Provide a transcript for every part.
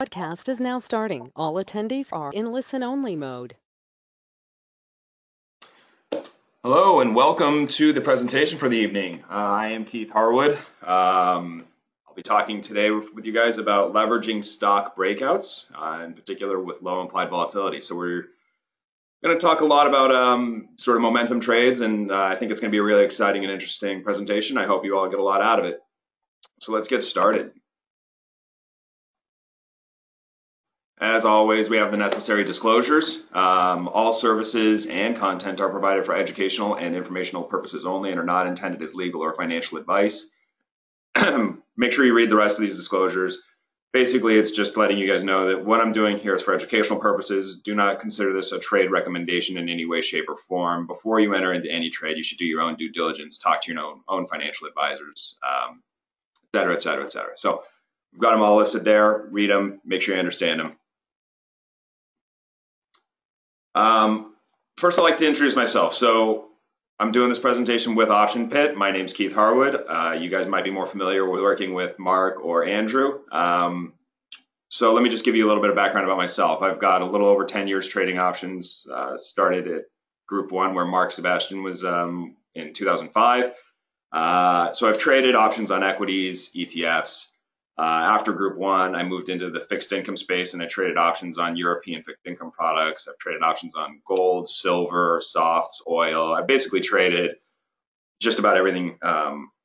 Podcast is now starting. All attendees are in listen-only mode. Hello and welcome to the presentation for the evening. I am Keith Harwood. I'll be talking today with you guys about leveraging stock breakouts, in particular with low implied volatility. So we're going to talk a lot about sort of momentum trades, and I think it's going to be a really exciting and interesting presentation. I hope you all get a lot out of it. So let's get started. As always, we have the necessary disclosures. All services and content are provided for educational and informational purposes only and are not intended as legal or financial advice. Make sure you read the rest of these disclosures. Basically, it's just letting you guys know that what I'm doing here is for educational purposes. Do not consider this a trade recommendation in any way, shape, or form. Before you enter into any trade, you should do your own due diligence, talk to your own financial advisors, et cetera, et cetera, et cetera. So we've got them all listed there. Read them, make sure you understand them. First, I'd like to introduce myself. So I'm doing this presentation with Option Pit. My name's Keith Harwood. You guys might be more familiar with working with Mark or Andrew. So let me just give you a little bit of background about myself. I've got a little over 10 years trading options. Started at Group 1 where Mark Sebastian was in 2005. So I've traded options on equities, ETFs. After Group 1, I moved into the fixed income space and I traded options on European fixed income products. I've traded options on gold, silver, softs, oil. I basically traded just about everything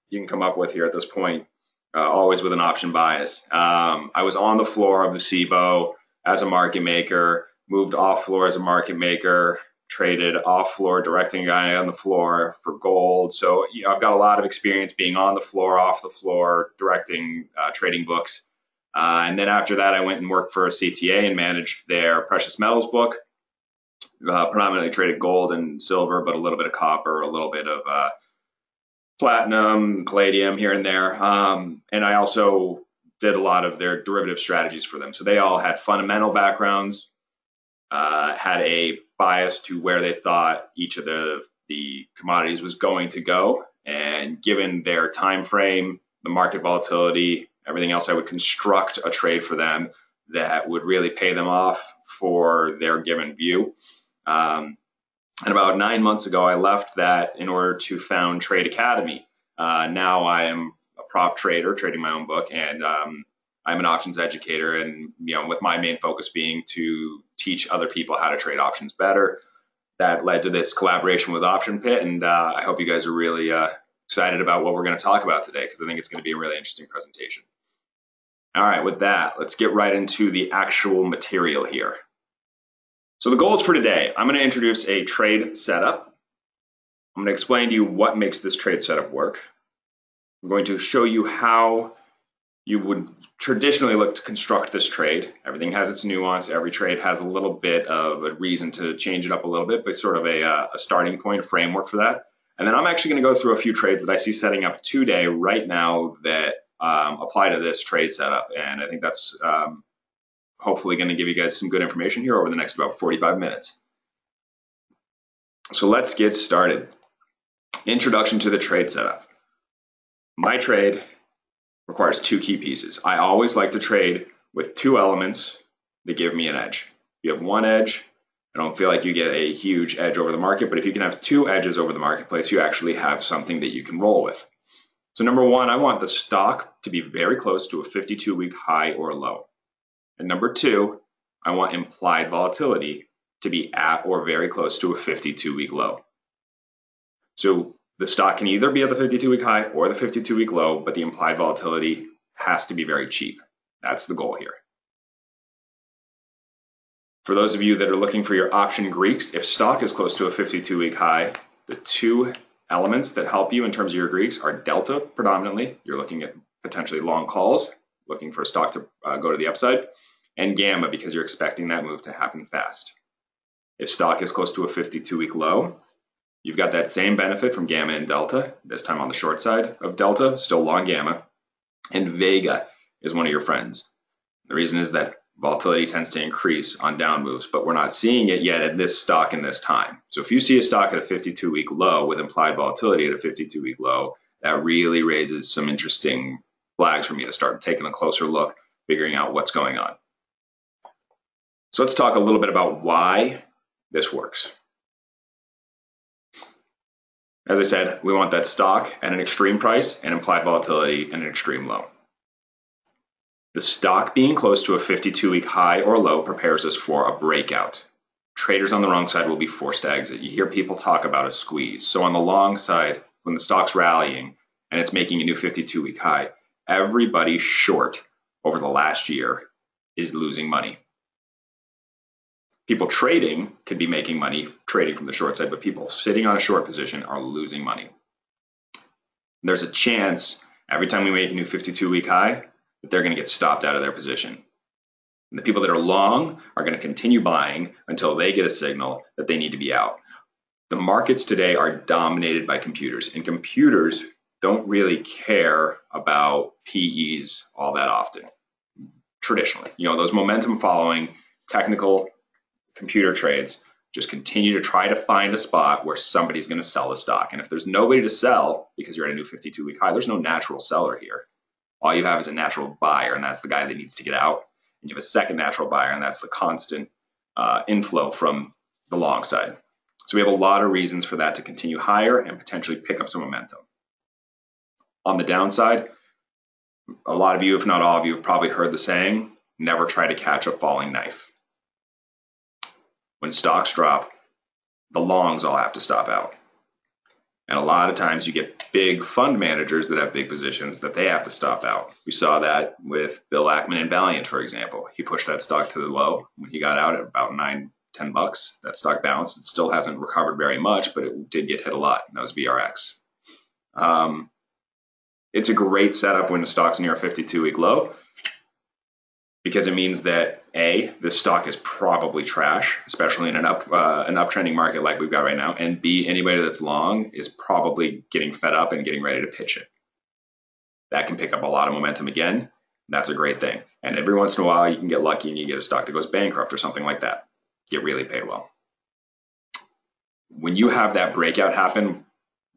you can come up with here at this point, always with an option bias. I was on the floor of the CBOE as a market maker, moved off floor as a market maker, traded off floor, directing a guy on the floor for gold. So I've got a lot of experience being on the floor, off the floor, directing trading books. And then after that, I went and worked for a CTA and managed their precious metals book. Predominantly traded gold and silver, but a little bit of copper, a little bit of platinum, palladium here and there. And I also did a lot of their derivative strategies for them. So they all had fundamental backgrounds, had a bias to where they thought each of the commodities was going to go, and given their time frame, the market volatility, everything else, I would construct a trade for them that would really pay them off for their given view. And about 9 months ago, I left that in order to found Trade Academy. Now I am a prop trader, trading my own book, and I'm an options educator, and with my main focus being to teach other people how to trade options better. That led to this collaboration with Option Pit, and I hope you guys are really excited about what we're going to talk about today, because I think it's going to be a really interesting presentation. All right, with that, let's get right into the actual material here. So the goals for today, I'm going to introduce a trade setup. I'm going to explain to you what makes this trade setup work. I'm going to show you how you would traditionally look to construct this trade. Everything has its nuance. Every trade has a little bit of a reason to change it up a little bit, but sort of a starting point, a framework for that. And then I'm actually going to go through a few trades that I see setting up today right now that apply to this trade setup. And I think that's hopefully going to give you guys some good information here over the next about 45 minutes. So let's get started. Introduction to the trade setup. My trade requires two key pieces. I always like to trade with two elements that give me an edge. If you have one edge, I don't feel like you get a huge edge over the market, but if you can have two edges over the marketplace, you actually have something that you can roll with. So number one, I want the stock to be very close to a 52-week high or low. And number two, I want implied volatility to be at or very close to a 52-week low. So the stock can either be at the 52-week high or the 52-week low, but the implied volatility has to be very cheap. That's the goal here. For those of you that are looking for your option Greeks, if stock is close to a 52-week high, the two elements that help you in terms of your Greeks are delta predominantly. You're looking at potentially long calls, looking for a stock to go to the upside, and gamma because you're expecting that move to happen fast. If stock is close to a 52-week low, you've got that same benefit from gamma and delta, this time on the short side of delta, still long gamma, and vega is one of your friends. The reason is that volatility tends to increase on down moves, but we're not seeing it yet at this stock in this time. So if you see a stock at a 52-week low with implied volatility at a 52-week low, that really raises some interesting flags for me to start taking a closer look, figuring out what's going on. So let's talk a little bit about why this works. As I said, we want that stock at an extreme price and implied volatility at an extreme low. The stock being close to a 52-week high or low prepares us for a breakout. Traders on the wrong side will be forced to exit. You hear people talk about a squeeze. So on the long side, when the stock's rallying and it's making a new 52-week high, everybody short over the last year is losing money. People trading could be making money trading from the short side, but people sitting on a short position are losing money. There's a chance every time we make a new 52-week high that they're going to get stopped out of their position. And the people that are long are going to continue buying until they get a signal that they need to be out. The markets today are dominated by computers, and computers don't really care about PEs all that often. Traditionally, those momentum following technical computer trades just continue to try to find a spot where somebody's going to sell the stock. And if there's nobody to sell because you're at a new 52-week high, there's no natural seller here. All you have is a natural buyer, and that's the guy that needs to get out. And you have a second natural buyer, and that's the constant inflow from the long side. So we have a lot of reasons for that to continue higher and potentially pick up some momentum. On the downside, a lot of you, if not all of you, have probably heard the saying, never try to catch a falling knife. When stocks drop, the longs all have to stop out. And a lot of times you get big fund managers that have big positions that they have to stop out. We saw that with Bill Ackman and Valiant, for example. He pushed that stock to the low. When he got out at about $9-10, that stock bounced. It still hasn't recovered very much, but it did get hit a lot. And that was VRX. It's a great setup when the stock's near a 52-week low, because it means that A, this stock is probably trash, especially in an uptrending market like we've got right now, and B, anybody that's long is probably getting fed up and getting ready to pitch it. That can pick up a lot of momentum again. That's a great thing. And every once in a while, you can get lucky and you get a stock that goes bankrupt or something like that. Get really paid well. When you have that breakout happen,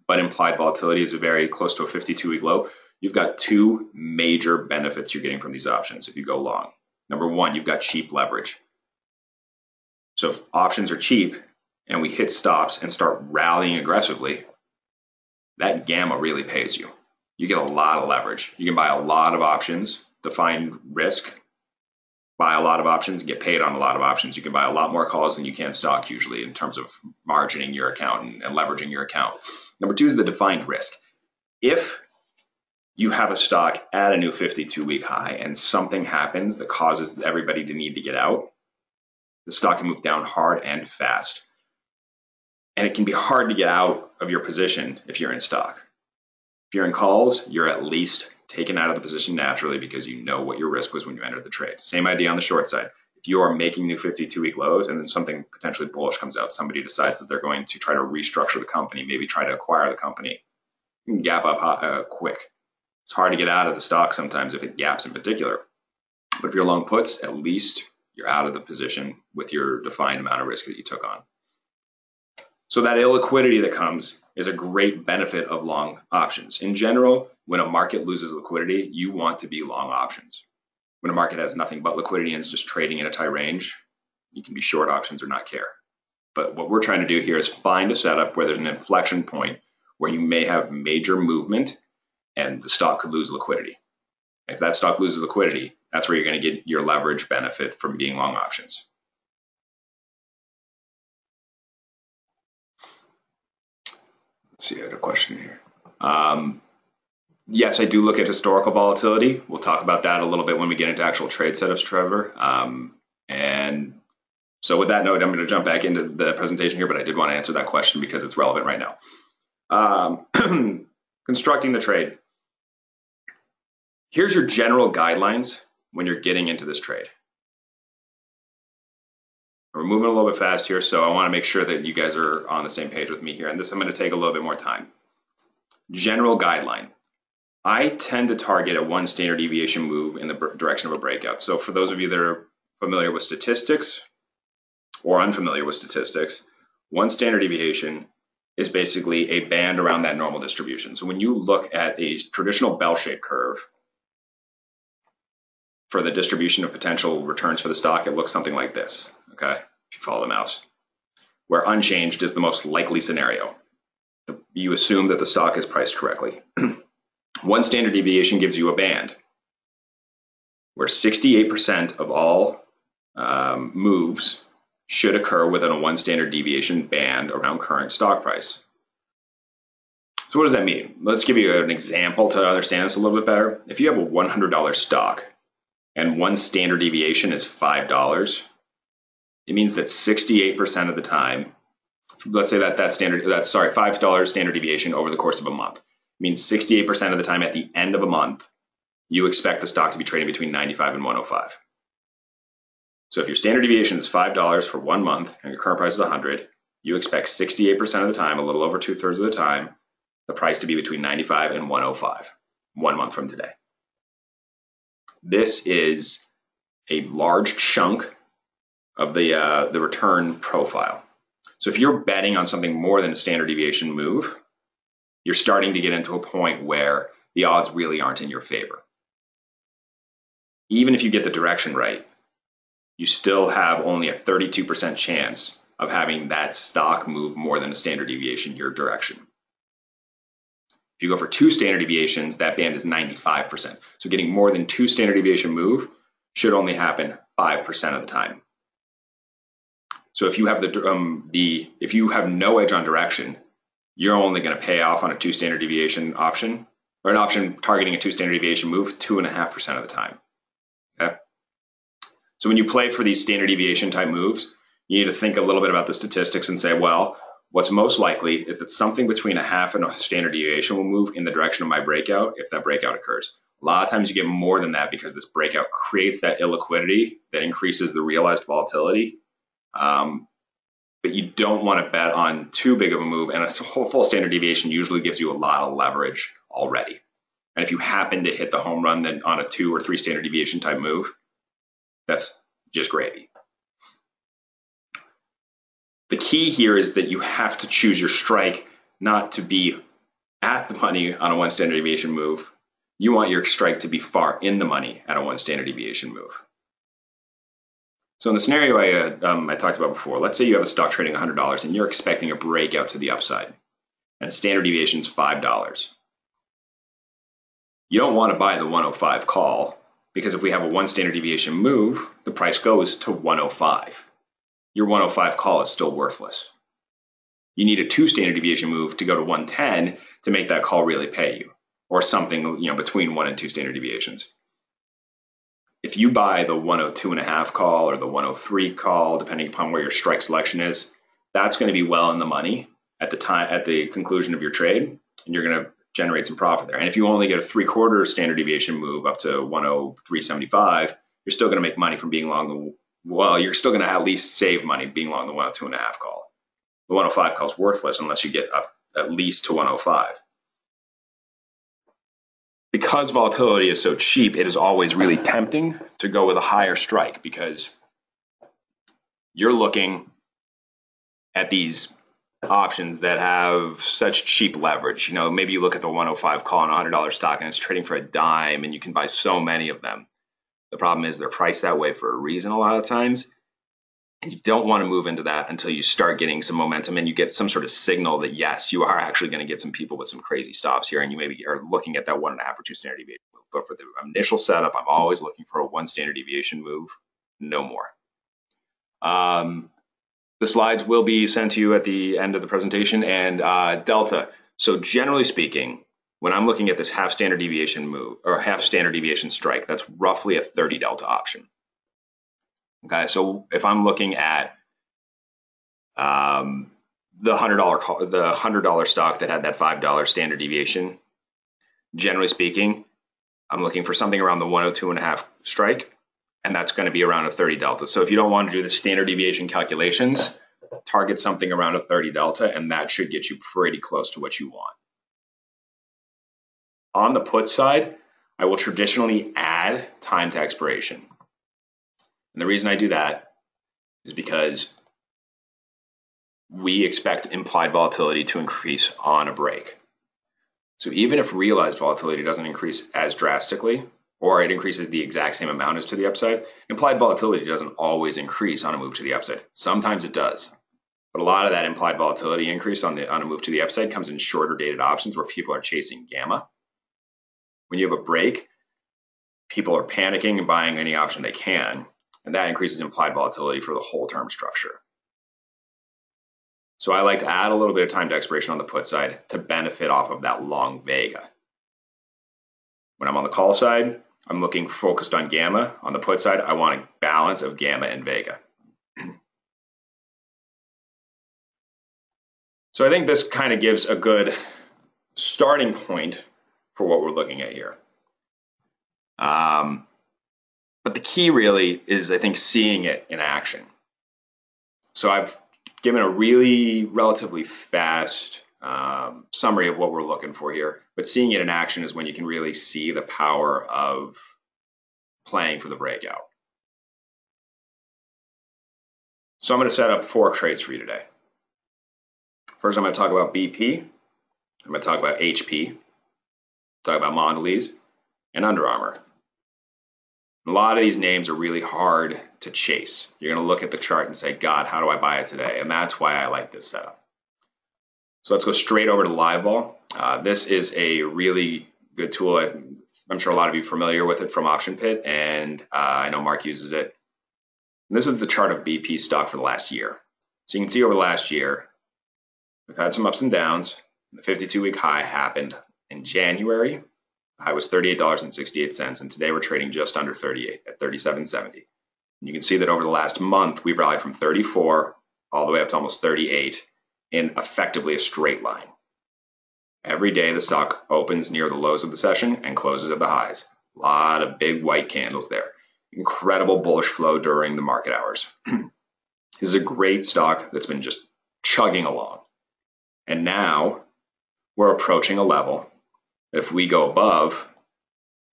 but implied volatility is very close to a 52-week low, you've got two major benefits you're getting from these options if you go long. Number one, you've got cheap leverage. So if options are cheap and we hit stops and start rallying aggressively, that gamma really pays you. You get a lot of leverage. You can buy a lot of options, define risk, buy a lot of options, and get paid on a lot of options. You can buy a lot more calls than you can stock usually in terms of margining your account and leveraging your account. Number two is the defined risk. If you have a stock at a new 52-week high and something happens that causes everybody to need to get out, the stock can move down hard and fast. And it can be hard to get out of your position if you're in stock. If you're in calls, you're at least taken out of the position naturally because you know what your risk was when you entered the trade. Same idea on the short side. If you are making new 52-week lows and then something potentially bullish comes out, somebody decides that they're going to try to restructure the company, maybe try to acquire the company, you can gap up quick. It's hard to get out of the stock sometimes if it gaps in particular. But if you're long puts, at least you're out of the position with your defined amount of risk that you took on. So that illiquidity that comes is a great benefit of long options. In general, when a market loses liquidity, you want to be long options. When a market has nothing but liquidity and is just trading in a tight range, you can be short options or not care. But what we're trying to do here is find a setup where there's an inflection point where you may have major movement and the stock could lose liquidity. If that stock loses liquidity, that's where you're going to get your leverage benefit from being long options. Let's see, I had a question here. Yes, I do look at historical volatility. We'll talk about that a little bit when we get into actual trade setups, Trevor. And so with that note, I'm going to jump back into the presentation here, but I did want to answer that question because it's relevant right now. Constructing the trade. Here's your general guidelines when you're getting into this trade. We're moving a little bit fast here, so I want to make sure that you guys are on the same page with me here. And this, I'm going to take a little bit more time. General guideline. I tend to target a 1 standard deviation move in the direction of a breakout. So for those of you that are familiar with statistics or unfamiliar with statistics, 1 standard deviation is basically a band around that normal distribution. So when you look at a traditional bell-shaped curve, for the distribution of potential returns for the stock, it looks something like this, okay, if you follow the mouse, where unchanged is the most likely scenario. You assume that the stock is priced correctly. One standard deviation gives you a band where 68% of all moves should occur within a one standard deviation band around current stock price. So what does that mean? Let's give you an example to understand this a little bit better. If you have a $100 stock and one standard deviation is $5, it means that 68% of the time, let's say that's $5 standard deviation over the course of a month. It means 68% of the time at the end of a month, you expect the stock to be trading between 95 and 105. So if your standard deviation is $5 for 1 month and your current price is 100, you expect 68% of the time, a little over 2/3 of the time, the price to be between 95 and 105, 1 month from today. This is a large chunk of the return profile. So if you're betting on something more than a standard deviation move, you're starting to get into a point where the odds really aren't in your favor. Even if you get the direction right, you still have only a 32% chance of having that stock move more than a standard deviation your direction. If you go for 2 standard deviations, that band is 95%. So getting more than 2 standard deviation move should only happen 5% of the time. So if you have if you have no edge on direction, you're only going to pay off on a 2 standard deviation option, or an option targeting a 2 standard deviation move 2.5% of the time. Okay? So when you play for these standard deviation type moves, you need to think a little bit about the statistics and say, well, what's most likely is that something between a half and a standard deviation will move in the direction of my breakout if that breakout occurs. A lot of times you get more than that because this breakout creates that illiquidity that increases the realized volatility. But you don't want to bet on too big of a move, and a full standard deviation usually gives you a lot of leverage already. And if you happen to hit the home run then on a 2 or 3 standard deviation type move, that's just gravy. The key here is that you have to choose your strike not to be at the money on a 1 standard deviation move. You want your strike to be far in the money at a 1 standard deviation move. So in the scenario I talked about before, let's say you have a stock trading $100 and you're expecting a breakout to the upside, and standard deviation is $5. You don't want to buy the 105 call, because if we have a 1 standard deviation move, the price goes to 105. Your 105 call is still worthless. You need a 2 standard deviation move to go to 110 to make that call really pay you, or something between 1 and 2 standard deviations. If you buy the 102.5 call or the 103 call, depending upon where your strike selection is, that's going to be well in the money at the conclusion of your trade, and you're going to generate some profit there. And if you only get a 3/4 standard deviation move up to 103.75, you're still going to make money from being long you're still going to at least save money being long the 102.5 call. The 105 call is worthless unless you get up at least to 105. Because volatility is so cheap, it is always really tempting to go with a higher strike, because you're looking at these options that have such cheap leverage. Maybe you look at the 105 call on a $100 stock and it's trading for a dime and you can buy so many of them. The problem is they're priced that way for a reason a lot of times. And you don't want to move into that until you start getting some momentum and you get some sort of signal that, yes, you are actually going to get some people with some crazy stops here, and you maybe are looking at that 1.5 or 2 standard deviation move. But for the initial setup, I'm always looking for a 1 standard deviation move, no more. The slides will be sent to you at the end of the presentation, and delta. So generally speaking, when I'm looking at this half standard deviation move or half standard deviation strike, that's roughly a 30 delta option. Okay, so if I'm looking at the $100 stock that had that $5 standard deviation, generally speaking, I'm looking for something around the 102.5 strike, and that's going to be around a 30 delta. So if you don't want to do the standard deviation calculations, target something around a 30 delta, and that should get you pretty close to what you want. On the put side, I will traditionally add time to expiration. And the reason I do that is because we expect implied volatility to increase on a break. So even if realized volatility doesn't increase as drastically, or it increases the exact same amount as to the upside. Implied volatility doesn't always increase on a move to the upside. Sometimes it does. But a lot of that implied volatility increase on a move to the upside comes in shorter dated options where people are chasing gamma. When you have a break, people are panicking and buying any option they can, and that increases implied volatility for the whole term structure. So I like to add a little bit of time to expiration on the put side to benefit off of that long vega. When I'm on the call side, I'm looking focused on gamma. On the put side, I want a balance of gamma and vega. So I think this kind of gives a good starting point for what we're looking at here. But the key really is, I think, seeing it in action. So I've given a really relatively fast summary of what we're looking for here, but seeing it in action is when you can really see the power of playing for the breakout. So I'm going to set up 4 trades for you today. First, I'm going to talk about BP. I'm going to talk about HP, talk about Mondelez, and Under Armour. A lot of these names are really hard to chase. You're going to look at the chart and say, God, how do I buy it today? And that's why I like this setup. So let's go straight over to LiveBall. This is a really good tool. I'm sure a lot of you are familiar with it from Option Pit, and I know Mark uses it. And this is the chart of BP stock for the last year. So you can see over the last year, we've had some ups and downs. The 52-week high happened in January. The high was $38.68, and today we're trading just under 38 at $37.70. And you can see that over the last month, we've rallied from 34 all the way up to almost 38 in effectively a straight line. Every day, the stock opens near the lows of the session and closes at the highs. A lot of big white candles there. Incredible bullish flow during the market hours. This is a great stock that's been just chugging along. And now we're approaching a level that if we go above,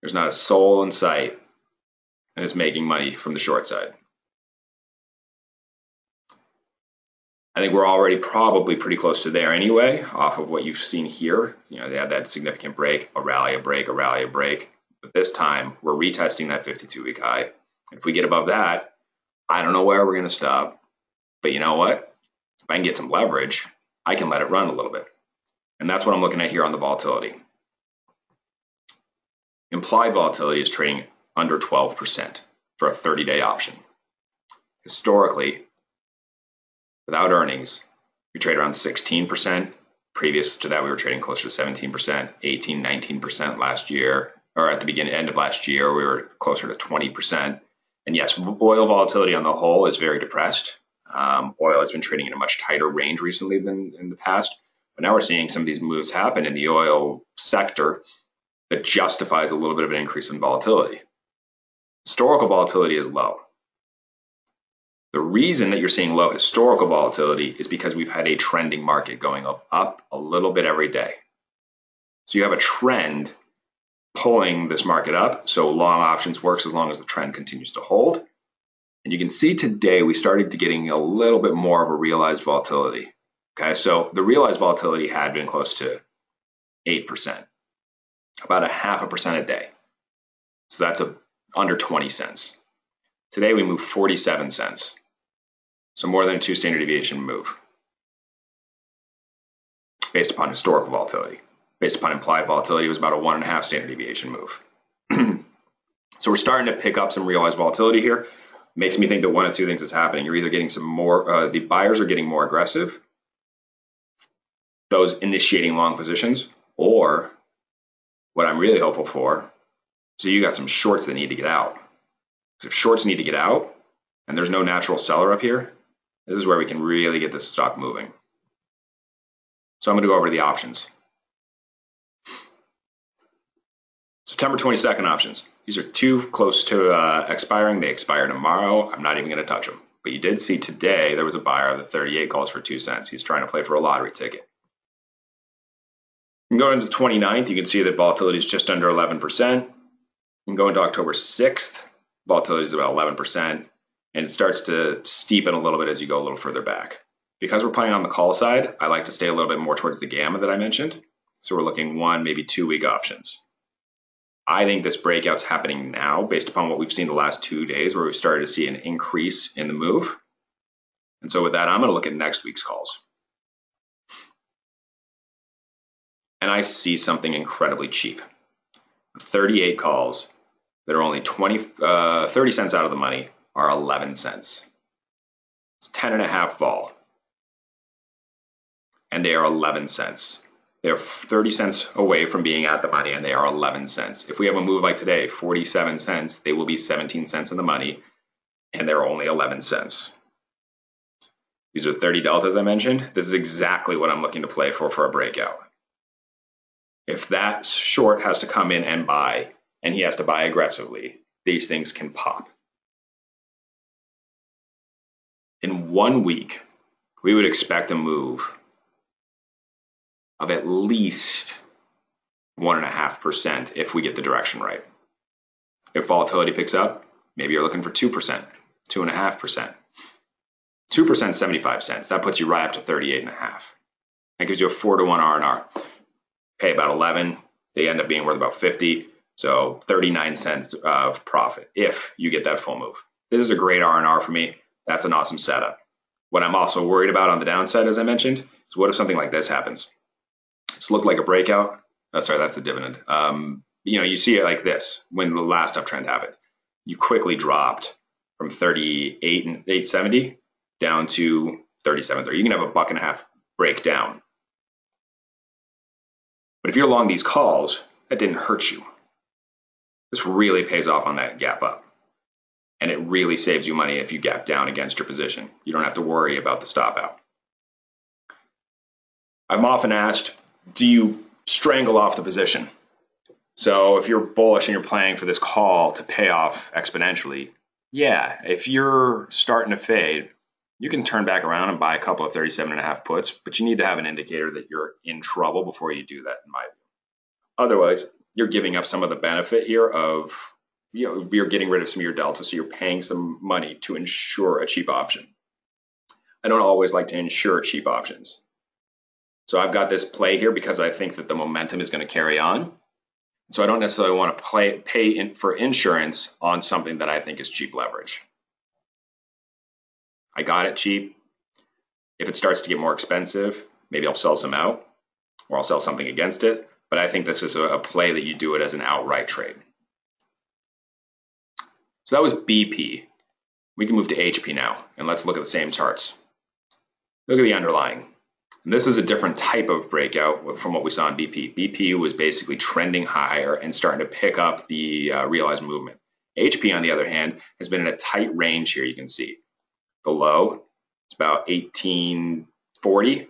there's not a soul in sight and it's making money from the short side. I think we're already probably pretty close to there anyway, off of what you've seen here. You know, they had that significant break, a rally, a break, a rally, a break. But this time, we're retesting that 52-week high. If we get above that, I don't know where we're going to stop. But you know what? If I can get some leverage, I can let it run a little bit. And that's what I'm looking at here on the volatility. Implied volatility is trading under 12% for a 30-day option. Historically, without earnings, we trade around 16%. Previous to that, we were trading closer to 17%, 18, 19% last year, or at the end of last year, we were closer to 20%. And yes, oil volatility on the whole is very depressed. Oil has been trading in a much tighter range recently than in the past. But now we're seeing some of these moves happen in the oil sector that justifies a little bit of an increase in volatility. Historical volatility is low. The reason that you're seeing low historical volatility is because we've had a trending market going up a little bit every day. So you have a trend pulling this market up. So long options works as long as the trend continues to hold. And you can see today we started to getting a little bit more of a realized volatility. Okay, so the realized volatility had been close to 8%, about 0.5% a day. So that's under 20 cents. Today we moved 47 cents. So more than a 2 standard deviation move based upon historical volatility. Based upon implied volatility, it was about a 1.5 standard deviation move. So we're starting to pick up some realized volatility here. Makes me think that one of two things is happening. You're either getting some more, the buyers are getting more aggressive, those initiating long positions, or what I'm really hopeful for, so you got some shorts that need to get out. So if shorts need to get out and there's no natural seller up here, this is where we can really get this stock moving. So I'm going to go over to the options. September 22nd options. These are too close to expiring. They expire tomorrow. I'm not even going to touch them. But you did see today there was a buyer. The 38 calls for 2 cents. He's trying to play for a lottery ticket. You can go into the 29th. You can see that volatility is just under 11%. You can go into October 6th. Volatility is about 11%. And it starts to steepen a little bit as you go a little further back. Because we're playing on the call side, I like to stay a little bit more towards the gamma that I mentioned. So we're looking 1, maybe 2 week options. I think this breakout's happening now based upon what we've seen the last 2 days, where we started to see an increase in the move. And so with that, I'm going to look at next week's calls. And I see something incredibly cheap. 38 calls that are only 30 cents out of the money are 11 cents. It's 10.5 vol. And they are 11 cents. They're 30 cents away from being at the money, and they are 11 cents. If we have a move like today, 47 cents, they will be 17 cents in the money, and they're only 11 cents. These are 30 deltas I mentioned. This is exactly what I'm looking to play for a breakout. If that short has to come in and buy, and he has to buy aggressively, these things can pop. In 1 week, we would expect a move of at least 1.5% if we get the direction right. If volatility picks up, maybe you're looking for 2%, 2.5%. 2% 75 cents. That puts you right up to 38.5. That gives you a 4-to-1 R&R. Pay about 11. They end up being worth about 50. So 39 cents of profit if you get that full move. This is a great R&R for me. That's an awesome setup. What I'm also worried about on the downside, as I mentioned, is what if something like this happens? It's looked like a breakout. Oh, sorry, that's the dividend. You see it like this when the last uptrend happened. You quickly dropped from 38 and 870 down to 37.30. You can have a $1.50 breakdown. But if you're long these calls, that didn't hurt you. This really pays off on that gap up. And it really saves you money if you gap down against your position. You don't have to worry about the stop out. I'm often asked, do you strangle off the position? So if you're bullish and you're playing for this call to pay off exponentially, yeah, if you're starting to fade, you can turn back around and buy a couple of 37.5 puts, but you need to have an indicator that you're in trouble before you do that, in my view. Otherwise, you're giving up some of the benefit here of, you're getting rid of some of your delta, so you're paying some money to insure a cheap option. I don't always like to insure cheap options. So I've got this play here because I think that the momentum is going to carry on. So I don't necessarily want to pay for insurance on something that I think is cheap leverage. I got it cheap. If it starts to get more expensive, maybe I'll sell some out or I'll sell something against it. But I think this is a play that you do it as an outright trade. So that was BP. We can move to HP now, and let's look at the same charts. Look at the underlying. And this is a different type of breakout from what we saw in BP. BP was basically trending higher and starting to pick up the realized movement. HP, on the other hand, has been in a tight range here, you can see. The low is about 1840,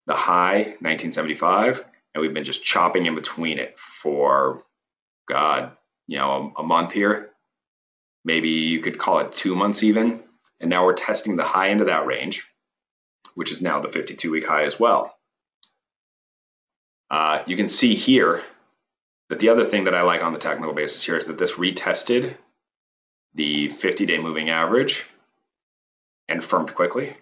the high 1975, and we've been just chopping in between it for, a month here. Maybe you could call it 2 months even. And now we're testing the high end of that range, which is now the 52-week high as well. You can see here that the other thing that I like on the technical basis here is that this retested the 50-day moving average and firmed quickly.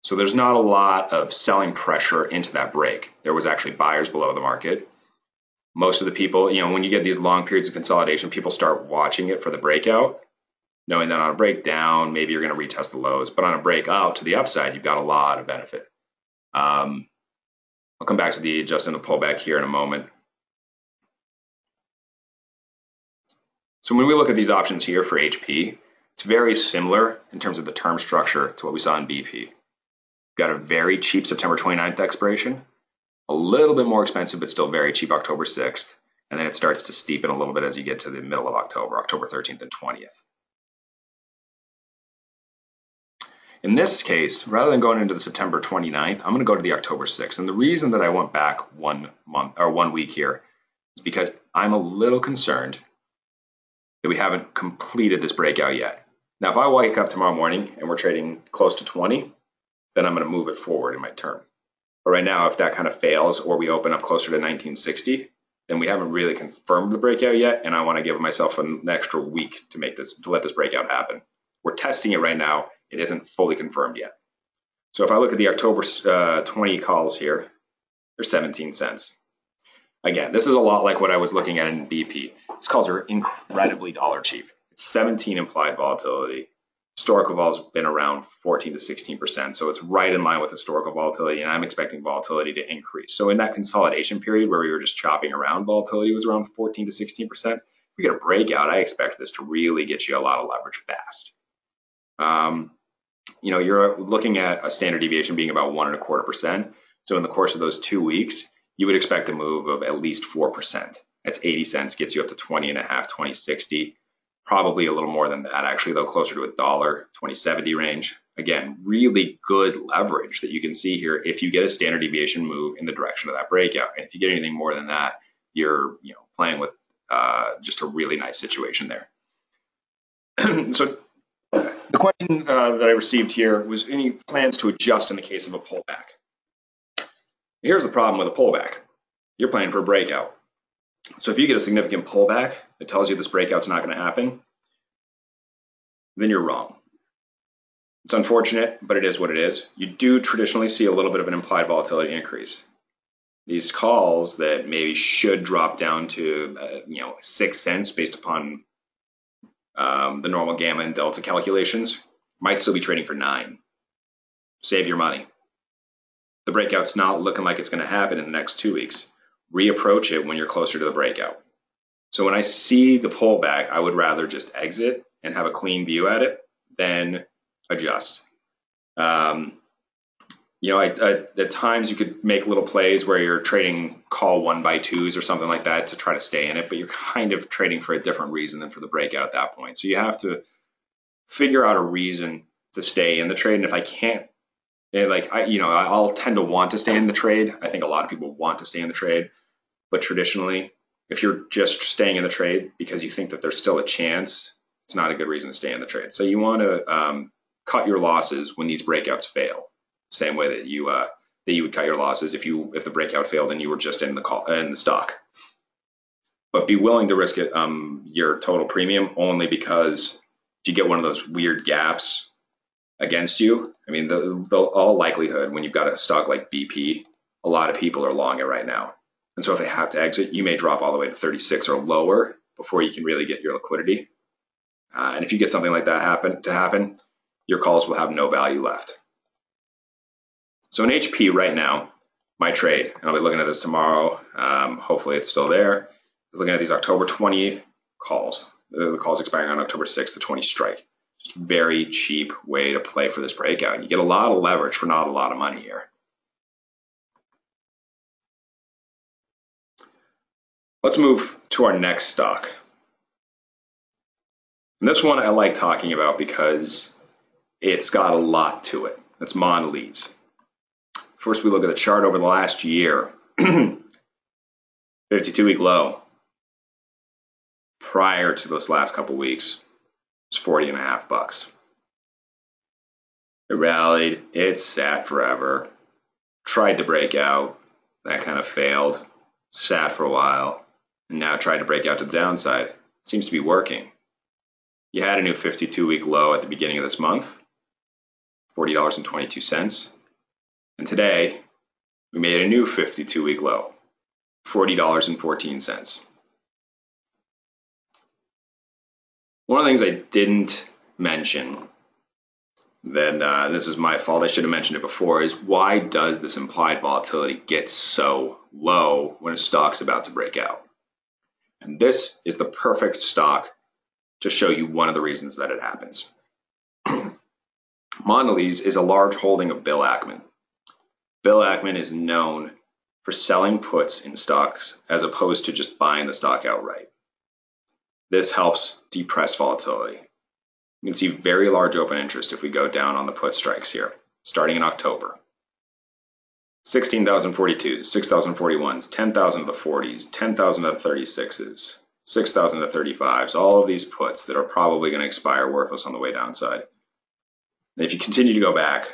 So there's not a lot of selling pressure into that break. There was actually buyers below the market. Most of the people, when you get these long periods of consolidation, people start watching it for the breakout, knowing that on a breakdown, maybe you're going to retest the lows, but on a breakout to the upside, you've got a lot of benefit. I'll come back to the adjusting the pullback here in a moment. So when we look at these options here for HP, it's very similar in terms of the term structure to what we saw in BP. We've got a very cheap September 29th expiration, a little bit more expensive, but still very cheap October 6th. And then it starts to steepen a little bit as you get to the middle of October, October 13th and 20th. In this case, rather than going into the September 29th, I'm going to go to the October 6th. And the reason that I went back 1 month or 1 week here is because I'm a little concerned that we haven't completed this breakout yet. Now, if I wake up tomorrow morning and we're trading close to 20, then I'm going to move it forward in my term. But right now, if that kind of fails or we open up closer to 1960, then we haven't really confirmed the breakout yet, and I want to give myself an extra week to let this breakout happen. We're testing it right now. It isn't fully confirmed yet. So if I look at the October 20 calls here, they're 17 cents. Again, this is a lot like what I was looking at in BP. These calls are incredibly dollar cheap. It's 17 implied volatility. Historical vol has been around 14 to 16%, so it's right in line with historical volatility, and I'm expecting volatility to increase. So in that consolidation period where we were just chopping around, volatility was around 14 to 16%. If we get a breakout, I expect this to really get you a lot of leverage fast. You're looking at a standard deviation being about 1.25%. So in the course of those 2 weeks, you would expect a move of at least 4%. That's 80 cents, gets you up to 20.5, 20.60. Probably a little more than that, actually, though, closer to $1, 20.70 range. Again, really good leverage that you can see here if you get a standard deviation move in the direction of that breakout. And if you get anything more than that, you're playing with just a really nice situation there. So the question that I received here was any plans to adjust in the case of a pullback. Here's the problem with a pullback. You're planning for a breakout. So if you get a significant pullback that tells you this breakout's not going to happen, then you're wrong. It's unfortunate, but it is what it is. You do traditionally see a little bit of an implied volatility increase. These calls that maybe should drop down to 6 cents based upon the normal gamma and delta calculations might still be trading for 9. Save your money. The breakout's not looking like it's going to happen in the next 2 weeks. Reapproach it when you're closer to the breakout. So when I see the pullback, I would rather just exit and have a clean view at it than adjust. At times you could make little plays where you're trading call 1x2s or something like that to try to stay in it, but you're kind of trading for a different reason than for the breakout at that point. So you have to figure out a reason to stay in the trade. And if I can't, I'll tend to want to stay in the trade. I think a lot of people want to stay in the trade, but traditionally, if you're just staying in the trade because you think that there's still a chance, it's not a good reason to stay in the trade. So you want to cut your losses when these breakouts fail. Same way that you would cut your losses if the breakout failed and you were just in the stock. But be willing to risk it your total premium only because if you get one of those weird gaps against you, I mean, all likelihood when you've got a stock like BP, a lot of people are long it right now. And so if they have to exit, you may drop all the way to 36 or lower before you can really get your liquidity. And if you get something like that happen, your calls will have no value left. So in HP right now, my trade, and I'll be looking at this tomorrow, hopefully it's still there, looking at these October 20 calls, the calls expiring on October 6th, the 20 strike. Just a very cheap way to play for this breakout. You get a lot of leverage for not a lot of money here. Let's move to our next stock. And this one I like talking about because it's got a lot to it. It's Mondelez. First, we look at the chart over the last year. 52-week low. Prior to this last couple weeks, it's 40.5 bucks. It rallied. It sat forever. Tried to break out. That kind of failed. Sat for a while. And now tried to break out to the downside. It seems to be working. You had a new 52-week low at the beginning of this month, $40.22. And today, we made a new 52-week low, $40.14. One of the things I didn't mention, that this is my fault, I should have mentioned it before, is why does this implied volatility get so low when a stock's about to break out? And this is the perfect stock to show you one of the reasons that it happens. Mondelez is a large holding of Bill Ackman. Bill Ackman is known for selling puts in stocks as opposed to just buying the stock outright. This helps depress volatility. You can see very large open interest if we go down on the put strikes here, starting in October. 16,042s, 6,041s, 10,000 of the 40s, 10,000 of the 36s, 6,000 of the 35s, all of these puts that are probably going to expire worthless on the way downside. And if you continue to go back,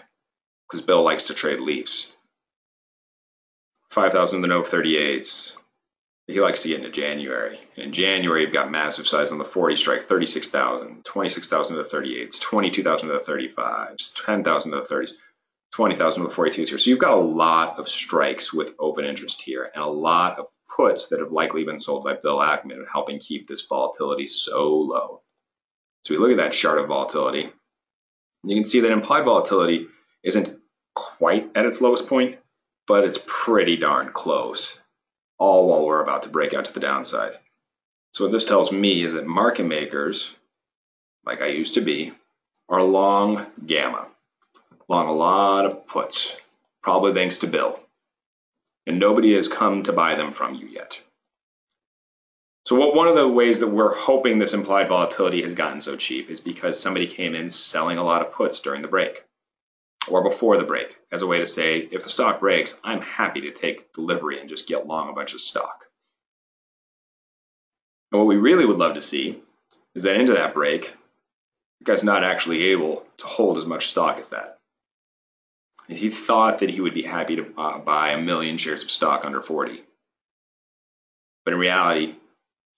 because Bill likes to trade leaps, 5,000 of the note 38s, he likes to get into January. And in January, you've got massive size on the 40 strike, 36,000, 26,000 of the 38s, 22,000 of the 35s, 10,000 of the 30s. 20,000 of the 42s here. So you've got a lot of strikes with open interest here and a lot of puts that have likely been sold by Bill Ackman, helping keep this volatility so low. So we look at that chart of volatility, and you can see that implied volatility isn't quite at its lowest point, but it's pretty darn close, all while we're about to break out to the downside. So what this tells me is that market makers, like I used to be, are long gamma, long a lot of puts, probably thanks to Bill. And nobody has come to buy them from you yet. So one of the ways that we're hoping this implied volatility has gotten so cheap is because somebody came in selling a lot of puts during the break or before the break as a way to say, if the stock breaks, I'm happy to take delivery and just get long a bunch of stock. And what we really would love to see is that into that break, the guy's not actually able to hold as much stock as that. And he thought that he would be happy to buy 1 million shares of stock under 40. But in reality,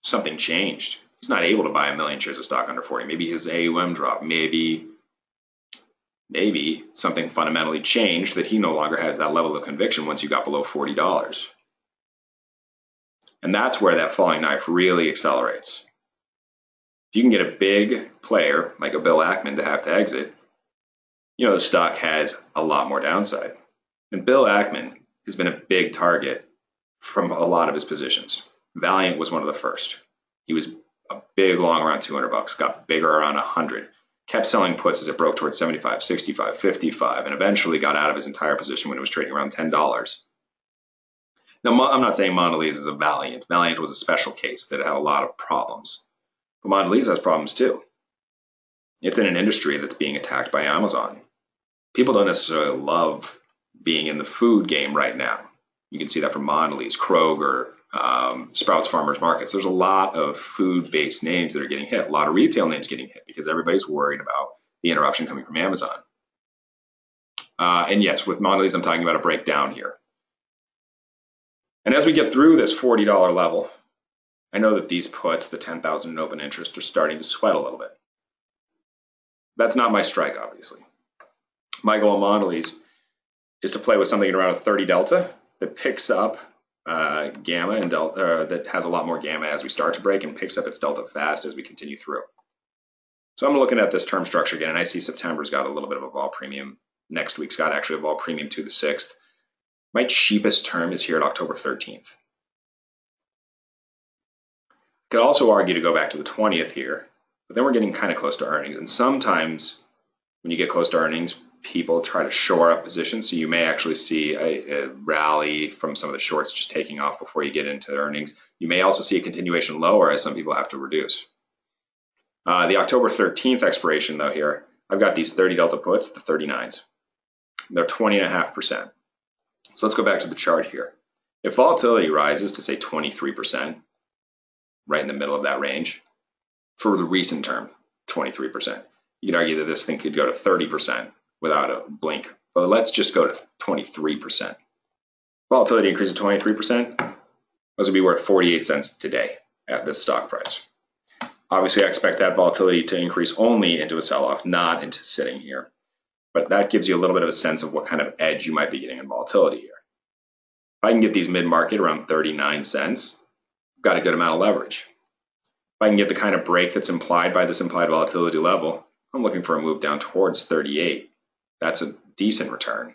something changed. He's not able to buy 1 million shares of stock under 40. Maybe his AUM dropped. Maybe something fundamentally changed that he no longer has that level of conviction once you got below $40. And that's where that falling knife really accelerates. If you can get a big player like a Bill Ackman to have to exit, the stock has a lot more downside. And Bill Ackman has been a big target from a lot of his positions. Valiant was one of the first. He was a big long around $200, got bigger around 100, kept selling puts as it broke towards 75, 65, 55, and eventually got out of his entire position when it was trading around $10. Now, I'm not saying Mondelez is a Valiant. Valiant was a special case that had a lot of problems. But Mondelez has problems too. It's in an industry that's being attacked by Amazon. People don't necessarily love being in the food game right now. You can see that from Mondelez, Kroger, Sprouts Farmers Markets. There's a lot of food-based names that are getting hit, a lot of retail names getting hit because everybody's worried about the interruption coming from Amazon. And yes, with Mondelez, I'm talking about a breakdown here. And as we get through this $40 level, I know that these puts, the 10,000 in open interest, are starting to sweat a little bit. That's not my strike, obviously. My goal on Mondelez is to play with something at around a 30 delta that picks up gamma and delta, that has a lot more gamma as we start to break and picks up its delta fast as we continue through. So I'm looking at this term structure again, and I see September's got a little bit of a vol premium. Next week's got actually a vol premium to the 6th. My cheapest term is here at October 13th. Could also argue to go back to the 20th here, but then we're getting kind of close to earnings. And sometimes when you get close to earnings, people try to shore up positions. So you may actually see a rally from some of the shorts just taking off before you get into earnings. You may also see a continuation lower as some people have to reduce. The October 13th expiration though here, I've got these 30 delta puts, the 39s. They're 20.5%. So let's go back to the chart here. If volatility rises to say 23%, right in the middle of that range, for the recent term, 23%. You could argue that this thing could go to 30% without a blink, but let's just go to 23%. Volatility increases 23%, those would be worth 48 cents today at this stock price. Obviously, I expect that volatility to increase only into a sell-off, not into sitting here. But that gives you a little bit of a sense of what kind of edge you might be getting in volatility here. If I can get these mid-market around 39 cents, I've got a good amount of leverage. If I can get the kind of break that's implied by this implied volatility level, I'm looking for a move down towards 38. That's a decent return.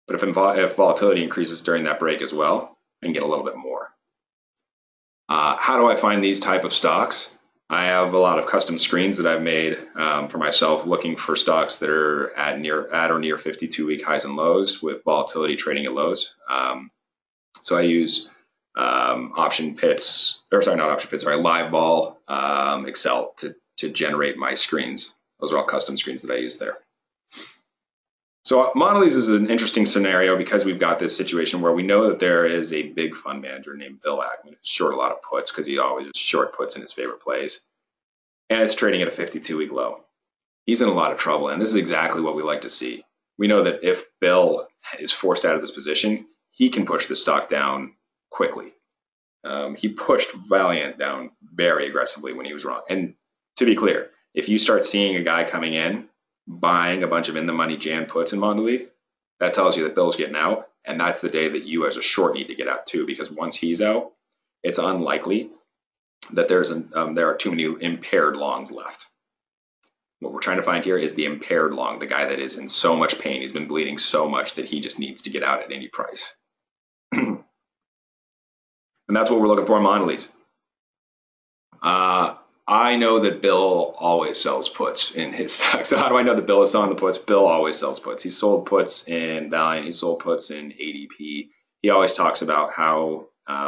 But if volatility increases during that break as well, I can get a little bit more. How do I find these type of stocks? I have a lot of custom screens that I've made for myself, looking for stocks that are at or near 52-week highs and lows with volatility trading at lows. So I use live vol Excel to generate my screens. Those are all custom screens that I use there. So Mondelez is an interesting scenario because we've got this situation where we know that there is a big fund manager named Bill Ackman who's short a lot of puts because he always short puts in his favorite plays. And it's trading at a 52-week low. He's in a lot of trouble, and this is exactly what we like to see. We know that if Bill is forced out of this position, he can push the stock down quickly. He pushed Valiant down very aggressively when he was wrong. And to be clear, if you start seeing a guy coming in, buying a bunch of in-the-money Jan puts in Mondelez, that tells you that Bill's getting out, and that's the day that you as a short need to get out too, because once he's out, it's unlikely that there are too many impaired longs left. What we're trying to find here is the impaired long, the guy that is in so much pain. He's been bleeding so much that he just needs to get out at any price. And that's what we're looking for in Mondelez. I know that Bill always sells puts in his stock. So how do I know that Bill is selling the puts? Bill always sells puts. He sold puts in Valiant. He sold puts in ADP. He always talks about how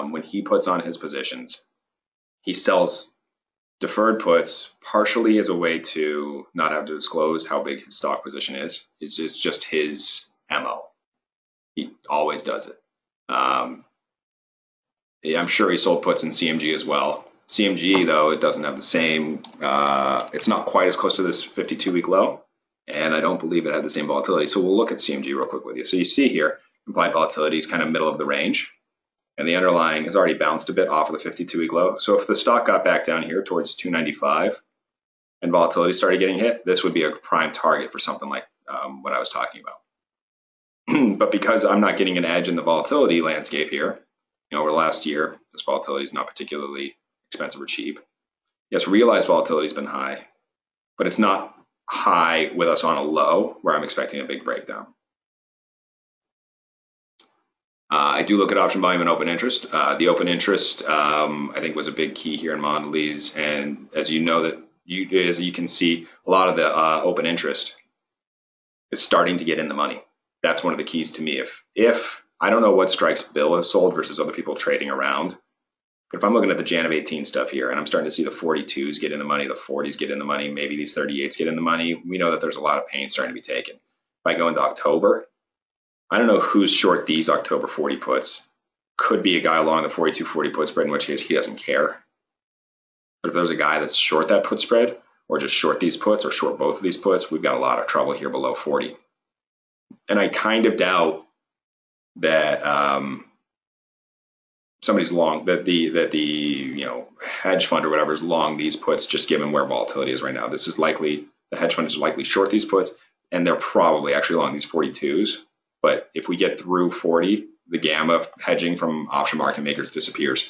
when he puts on his positions, he sells deferred puts partially as a way to not have to disclose how big his stock position is. It's just his MO. He always does it. Yeah, I'm sure he sold puts in CMG as well. CMG, though, it doesn't have the same, it's not quite as close to this 52-week low, and I don't believe it had the same volatility. So we'll look at CMG real quick with you. So you see here, implied volatility is kind of middle of the range, and the underlying has already bounced a bit off of the 52-week low. So if the stock got back down here towards 295 and volatility started getting hit, this would be a prime target for something like what I was talking about. But because I'm not getting an edge in the volatility landscape here, over the last year, this volatility is not particularly expensive or cheap. Yes, realized volatility has been high, but it's not high with us on a low where I'm expecting a big breakdown. I do look at option volume and open interest. The open interest, I think, was a big key here in Mondelez, and as you know, as you can see, a lot of the open interest is starting to get in the money. That's one of the keys to me. If I don't know what strikes Bill has sold versus other people trading around, but if I'm looking at the Jan of 18 stuff here and I'm starting to see the 42s get in the money, the 40s get in the money, maybe these 38s get in the money, we know that there's a lot of pain starting to be taken. If I go into October, I don't know who's short these October 40 puts. Could be a guy along the 42-40 put spread, in which case he doesn't care. But if there's a guy that's short that put spread, or just short these puts, or short both of these puts, we've got a lot of trouble here below 40. And I kind of doubt that somebody's long, that the hedge fund or whatever is long these puts, just given where volatility is right now. This is likely, the hedge fund is likely short these puts, and they're probably actually long these 42s. But if we get through 40, the gamma of hedging from option market makers disappears.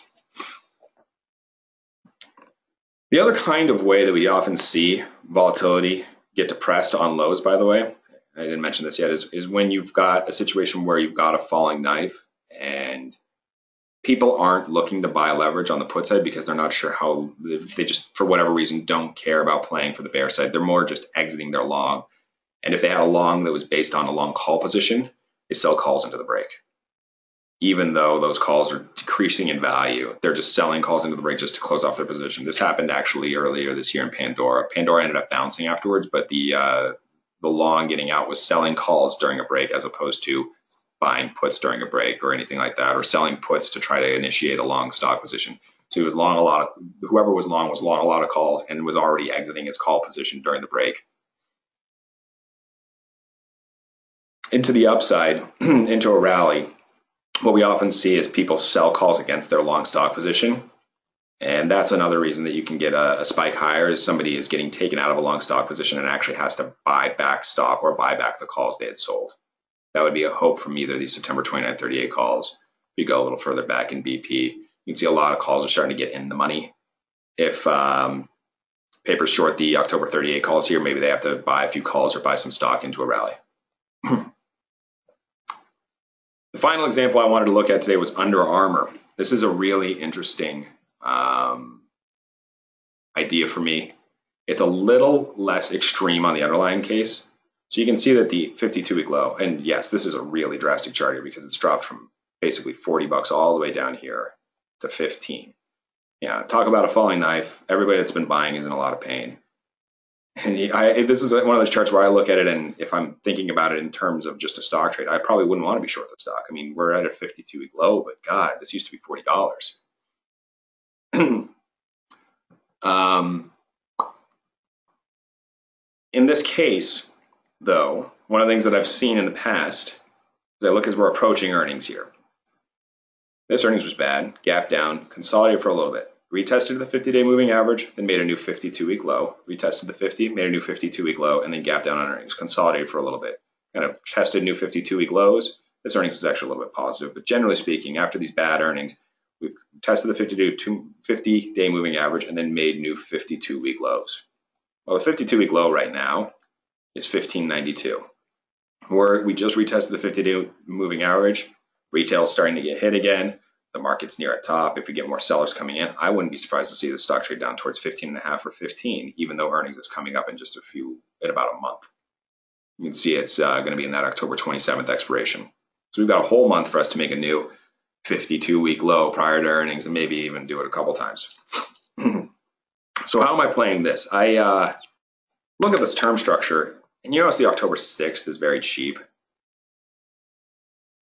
The other kind of way that we often see volatility get depressed on lows, by the way, I didn't mention this yet, is when you've got a situation where you've got a falling knife and people aren't looking to buy leverage on the put side because they're not sure how, they just, for whatever reason, don't care about playing for the bear side. They're more just exiting their long. And if they had a long that was based on a long call position, they sell calls into the break. Even though those calls are decreasing in value, they're just selling calls into the break just to close off their position. This happened actually earlier this year in Pandora. Pandora ended up bouncing afterwards, but the long getting out was selling calls during a break as opposed to buying puts during a break or anything like that, or selling puts to try to initiate a long stock position. So he was long whoever was long a lot of calls and was already exiting his call position during the break. Into the upside, into a rally, what we often see is people sell calls against their long stock position. And that's another reason that you can get a spike higher, is somebody is getting taken out of a long stock position and actually has to buy back stock or buy back the calls they had sold. That would be a hope from either these September 29-38 calls. If you go a little further back in BP, you can see a lot of calls are starting to get in the money. If papers short the October 38 calls here, maybe they have to buy a few calls or buy some stock into a rally. The final example I wanted to look at today was Under Armour. This is a really interesting idea for me. It's a little less extreme on the underlying case. So you can see that the 52-week low, and yes, this is a really drastic chart here because it's dropped from basically 40 bucks all the way down here to 15. Yeah, talk about a falling knife. Everybody that's been buying is in a lot of pain. And this is one of those charts where I look at it, and if I'm thinking about it in terms of just a stock trade, I probably wouldn't want to be short the stock. I mean, we're at a 52-week low, but God, this used to be $40. In this case, though, one of the things that I've seen in the past is I look as we're approaching earnings here. This earnings was bad, gap down, consolidated for a little bit, retested the 50-day moving average, then made a new 52-week low, retested the 50, made a new 52-week low, and then gap down on earnings, consolidated for a little bit, kind of tested new 52-week lows. This earnings was actually a little bit positive, but generally speaking, after these bad earnings, we've tested the 50-day moving average, and then made new 52-week lows. Well, the 52-week low right now is 1592. We just retested the 50-day moving average. Retail is starting to get hit again. The market's near a top. If we get more sellers coming in, I wouldn't be surprised to see the stock trade down towards 15.5 or 15, even though earnings is coming up in about a month. You can see it's going to be in that October 27th expiration. So we've got a whole month for us to make a new 52-week low prior to earnings, and maybe even do it a couple times. So how am I playing this? I look at this term structure, and you notice the October 6th is very cheap,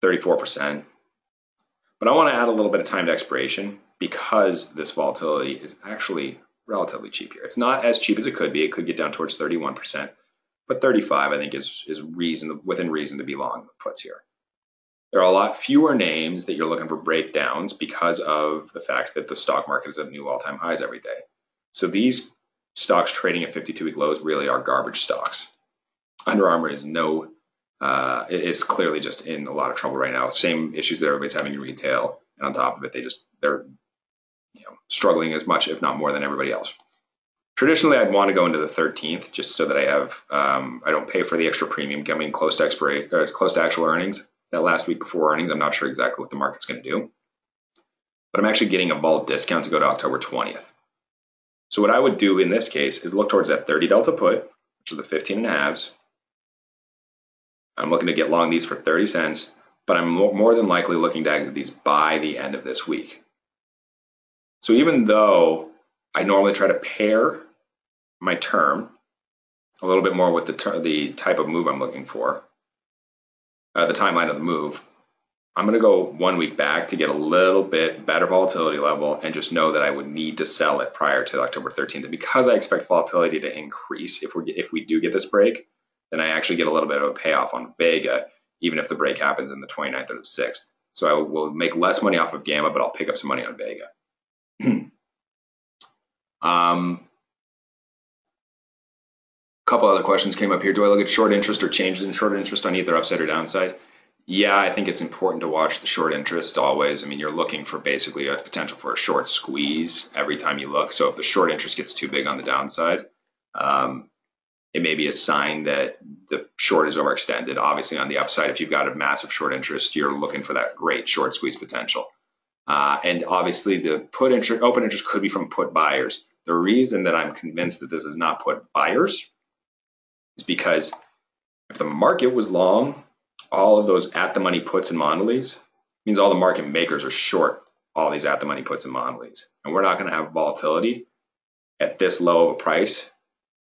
34%. But I want to add a little bit of time to expiration because this volatility is actually relatively cheap here. It's not as cheap as it could be. It could get down towards 31%, but 35 I think is within reason to be long puts here. There are a lot fewer names that you're looking for breakdowns because of the fact that the stock market is at new all-time highs every day. So these stocks trading at 52-week lows really are garbage stocks. Under Armour is it's clearly just in a lot of trouble right now. Same issues that everybody's having in retail, and on top of it, they're struggling as much, if not more, than everybody else. Traditionally, I'd want to go into the 13th just so that I don't pay for the extra premium coming close to actual earnings. That last week before earnings, I'm not sure exactly what the market's going to do, but I'm actually getting a bulk discount to go to October 20th. So what I would do in this case is look towards that 30 delta put, which is the 15.5s. I'm looking to get long these for 30 cents, but I'm more than likely looking to exit these by the end of this week. So even though I normally try to pair my term a little bit more with the type of move I'm looking for, the timeline of the move, I'm going to go 1 week back to get a little bit better volatility level and just know that I would need to sell it prior to October 13th. And because I expect volatility to increase if we do get this break, then I actually get a little bit of a payoff on Vega, even if the break happens in the 29th or the 6th. So I will make less money off of Gamma, but I'll pick up some money on Vega. Couple other questions came up here. Do I look at short interest or changes in short interest on either upside or downside? Yeah, I think it's important to watch the short interest always. I mean, you're looking for basically a potential for a short squeeze every time you look. So if the short interest gets too big on the downside, it may be a sign that the short is overextended. Obviously, on the upside, if you've got a massive short interest, you're looking for that great short squeeze potential. And obviously, the open interest could be from put buyers. The reason that I'm convinced that this is not put buyers is because if the market was long, all of those at-the-money puts and monoliths means all the market makers are short all these at-the-money puts and monoliths. And we're not going to have volatility at this low of a price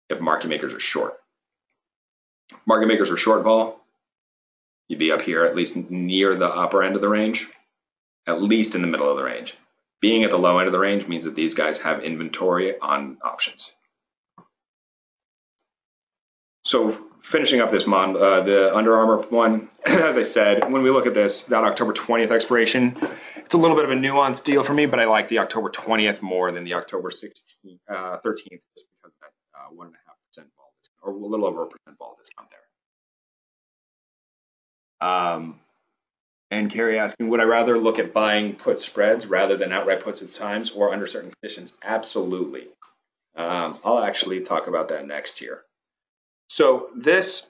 if market makers are short. If market makers were short vol, you'd be up here at least near the upper end of the range, at least in the middle of the range. Being at the low end of the range means that these guys have inventory on options. So finishing up this the Under Armour one, as I said, when we look at this, that October 20th expiration, it's a little bit of a nuanced deal for me, but I like the October 20th more than the October 13th, just because of that 1.5% vol discount, or a little over a percent vol discount there. And Carrie asking, would I rather look at buying put spreads rather than outright puts at times or under certain conditions? Absolutely. I'll actually talk about that next here. So this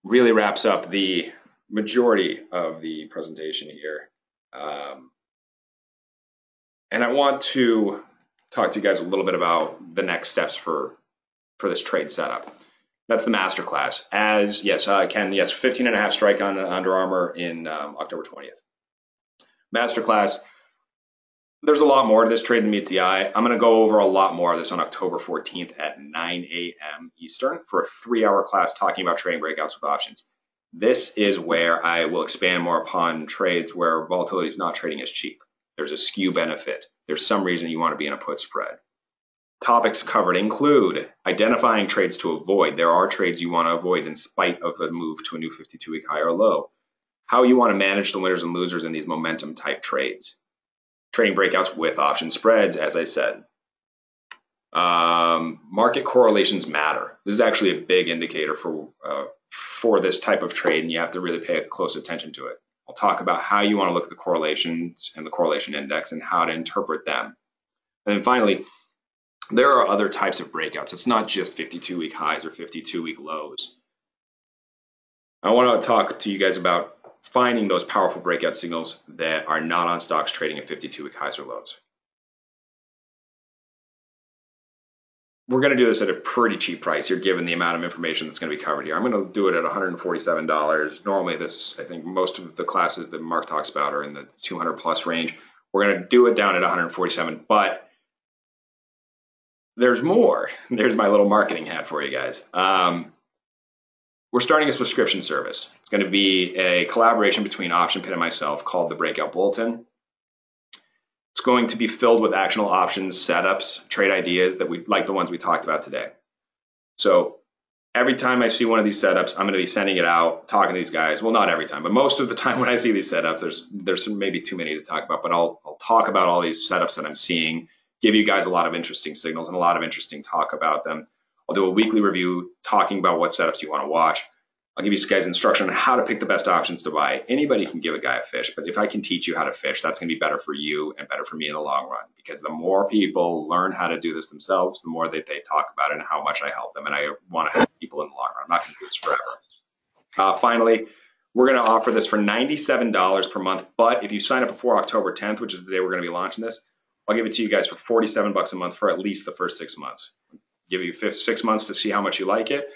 really wraps up the majority of the presentation here. And I want to talk to you guys a little bit about the next steps for this trade setup. That's the masterclass. As yes, Ken, yes, 15.5 strike on Under Armour in October 20th. Masterclass. There's a lot more to this trade than meets the eye. I'm going to go over a lot more of this on October 14th at 9 a.m. Eastern for a 3-hour class talking about trading breakouts with options. This is where I will expand more upon trades where volatility is not trading as cheap. There's a skew benefit. There's some reason you want to be in a put spread. Topics covered include identifying trades to avoid. There are trades you want to avoid in spite of a move to a new 52-week high or low. How you want to manage the winners and losers in these momentum type trades. Trading breakouts with option spreads, as I said. Market correlations matter. This is actually a big indicator for this type of trade, and you have to really pay close attention to it. I'll talk about how you want to look at the correlations and the correlation index and how to interpret them. And then finally, there are other types of breakouts. It's not just 52-week highs or 52-week lows. I want to talk to you guys about finding those powerful breakout signals that are not on stocks trading at 52-week highs or lows. We're going to do this at a pretty cheap price here, given the amount of information that's going to be covered here. I'm going to do it at $147. Normally, this, I think most of the classes that Mark talks about are in the 200 plus range. We're going to do it down at 147, but there's more. There's my little marketing hat for you guys. We're starting a subscription service. It's going to be a collaboration between Option Pit and myself called the Breakout Bulletin. It's going to be filled with actionable options, setups, trade ideas that we like the ones we talked about today. So every time I see one of these setups, I'm going to be sending it out, talking to these guys. Well, not every time, but most of the time when I see these setups, there's maybe too many to talk about, but I'll talk about all these setups that I'm seeing, give you guys a lot of interesting signals and a lot of interesting talk about them. I'll do a weekly review talking about what setups you want to watch. I'll give you guys instruction on how to pick the best options to buy. Anybody can give a guy a fish, but if I can teach you how to fish, that's going to be better for you and better for me in the long run, because the more people learn how to do this themselves, the more that they talk about it and how much I help them. And I want to help people in the long run. I'm not going to do this forever. Finally, we're going to offer this for $97 per month. But if you sign up before October 10th, which is the day we're going to be launching this, I'll give it to you guys for $47 a month for at least the first 6 months. Give you 6 months to see how much you like it.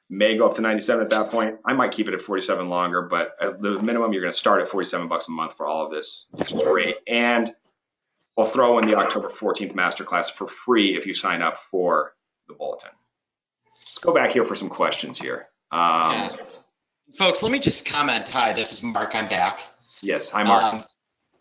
May go up to 97 at that point. I might keep it at 47 longer, but at the minimum, you're going to start at $47 a month for all of this, which is great. And we'll throw in the October 14th masterclass for free if you sign up for the bulletin. Let's go back here for some questions here. Yeah. Folks, let me just comment. Hi, this is Mark. I'm back. Yes. Hi, Mark.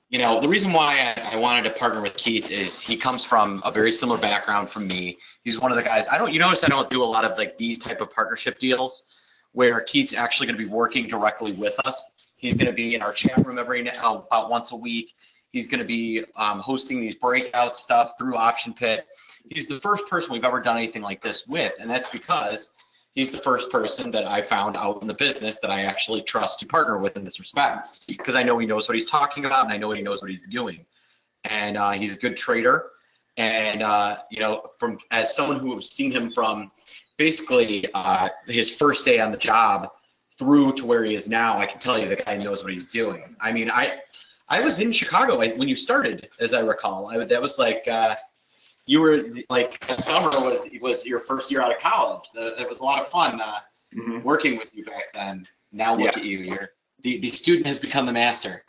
You know, the reason why I wanted to partner with Keith is he comes from a very similar background from me. He's one of the guys, you notice I don't do a lot of like these type of partnership deals where Keith's actually going to be working directly with us. He's going to be in our chat room about once a week. He's going to be hosting these breakout stuff through Option Pit. He's the first person we've ever done anything like this with, and that's because he's the first person that I found out in the business that I actually trust to partner with in this respect, because I know he knows what he's talking about and I know he knows what he's doing. And he's a good trader. And, you know, as someone who has seen him from basically his first day on the job through to where he is now, I can tell you the guy knows what he's doing. I mean, I was in Chicago when you started, as I recall. That was like, you were like, summer was your first year out of college. It was a lot of fun working with you back then. Now look at you. The student has become the master.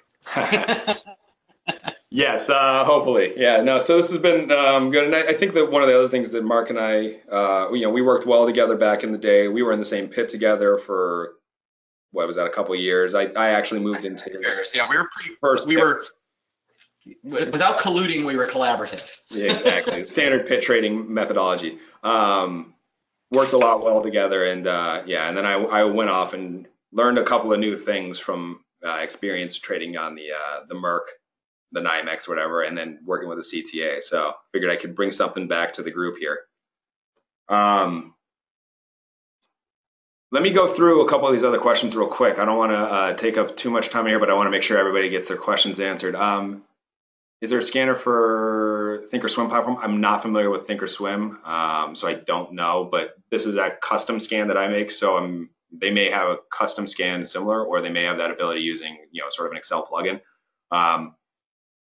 Yes, hopefully. Yeah, no, so this has been good. And I think that one of the other things that Mark and I, we worked well together back in the day. We were in the same pit together for, what was that, a couple of years. I actually moved into his Yeah, we were pretty, without colluding, we were collaborative. Yeah, exactly. Standard pit trading methodology. Worked a lot well together, and and then I went off and learned a couple of new things from experience trading on the Merc, the NYMEX, whatever, and then working with the CTA. So figured I could bring something back to the group here. Let me go through a couple of these other questions real quick. I don't want to take up too much time here, but I want to make sure everybody gets their questions answered. Is there a scanner for Thinkorswim platform? I'm not familiar with Thinkorswim, so I don't know, but this is a custom scan that I make. So they may have a custom scan similar, or they may have that ability using, sort of an Excel plugin.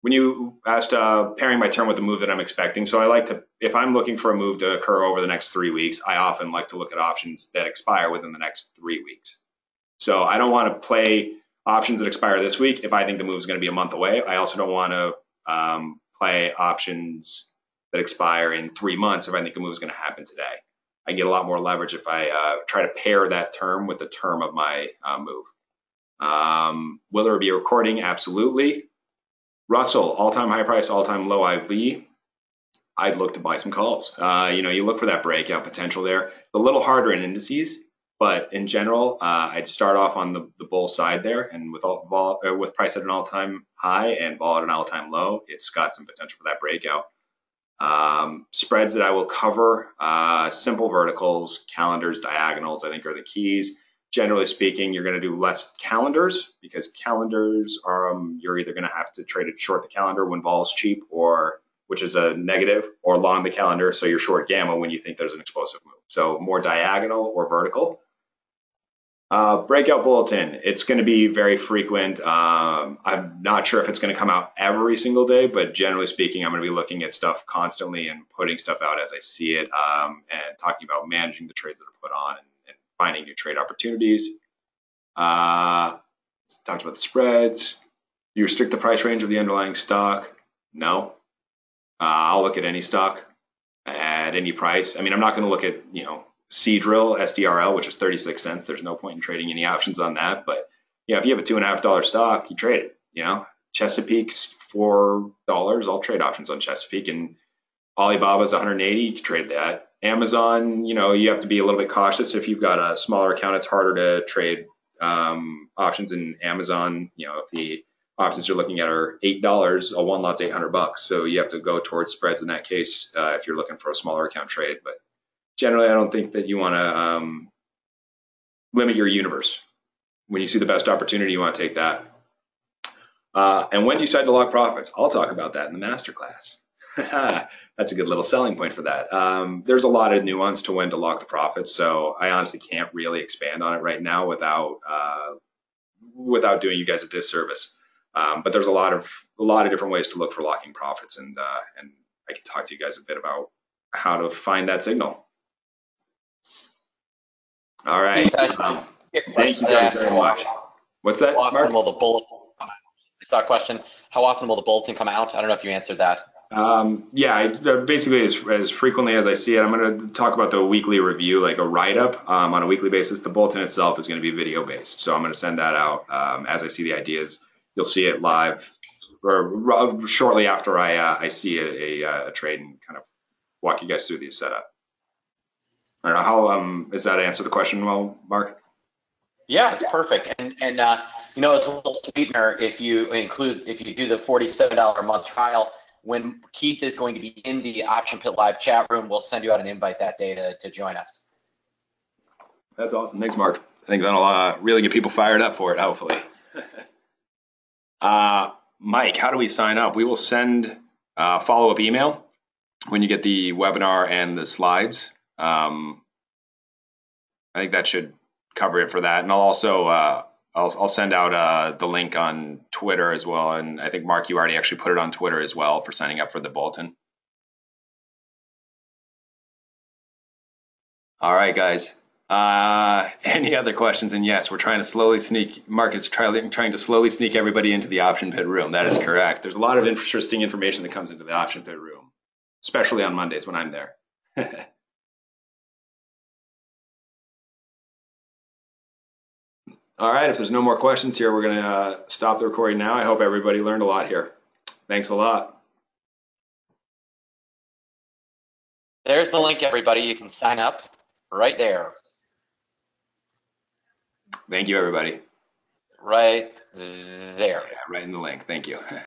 When you asked pairing my term with the move that I'm expecting, so I like to, if I'm looking for a move to occur over the next 3 weeks, I often like to look at options that expire within the next 3 weeks. So I don't want to play options that expire this week if I think the move is going to be a month away. I also don't want to play options that expire in 3 months if I think a move is going to happen today. I get a lot more leverage if I try to pair that term with the term of my move. Will there be a recording? Absolutely. Russell, all-time high price, all-time low IV. I'd look to buy some calls. You look for that breakout potential there. It's a little harder in indices, but in general, I'd start off on the bull side there, and with price at an all-time high and vol at an all-time low, it's got some potential for that breakout. Spreads that I will cover, simple verticals, calendars, diagonals, I think are the keys. Generally speaking, you're going to do less calendars because calendars are you're either going to have to trade it short the calendar when vol's cheap, or which is a negative, or long the calendar so you're short gamma when you think there's an explosive move. So more diagonal or vertical. Breakout bulletin. It's going to be very frequent. I'm not sure if it's going to come out every single day, but generally speaking, I'm going to be looking at stuff constantly and putting stuff out as I see it, and talking about managing the trades that are put on and finding new trade opportunities. Talked about the spreads. You restrict the price range of the underlying stock? No. I'll look at any stock at any price. I mean, I'm not going to look at, Seadrill, SDRL, which is 36 cents. There's no point in trading any options on that. But if you have a $2.50 stock, you trade it. Chesapeake's $4. I'll trade options on Chesapeake, and Alibaba's 180. You can trade that. Amazon, you have to be a little bit cautious. If you've got a smaller account, it's harder to trade options in Amazon. If the options you're looking at are $8, a one lot's $800. So you have to go towards spreads in that case if you're looking for a smaller account trade. But generally, I don't think that you want to limit your universe. When you see the best opportunity, you want to take that. And when do you decide to log profits? I'll talk about that in the masterclass. That's a good little selling point for that. There's a lot of nuance to when to log the profits, so I honestly can't really expand on it right now without doing you guys a disservice. But there's a lot of different ways to look for locking profits, and I can talk to you guys a bit about how to find that signal. All right. Thank you guys very much. What's that, Mark? How often will the bulletin come out? I saw a question. How often will the bulletin come out? I don't know if you answered that. Basically as frequently as I see it. I'm going to talk about the weekly review, like a write-up on a weekly basis. The bulletin itself is going to be video-based, so I'm going to send that out as I see the ideas. You'll see it live or shortly after I see a trade and kind of walk you guys through the setup. I don't know how does that answer the question well, Mark? Yeah, it's perfect. And as a little sweetener, if you do the $47 a month trial, when Keith is going to be in the Option Pit Live chat room, we'll send you out an invite that day to join us. That's awesome. Thanks, Mark. I think that'll really get people fired up for it, hopefully. Mike, how do we sign up? We will send a follow-up email when you get the webinar and the slides. I think that should cover it for that. And I'll also I'll send out the link on Twitter as well. And I think, Mark, you already actually put it on Twitter as well for signing up for the bulletin. All right, guys. Any other questions? And yes, we're trying to slowly sneak, Mark is trying to slowly sneak everybody into the Option Pit room. That is correct. There's a lot of interesting information that comes into the Option Pit room, especially on Mondays when I'm there. All right, if there's no more questions here, we're going to stop the recording now. I hope everybody learned a lot here. Thanks a lot. There's the link, everybody. You can sign up right there. Thank you, everybody. Right there. Yeah, right in the link. Thank you.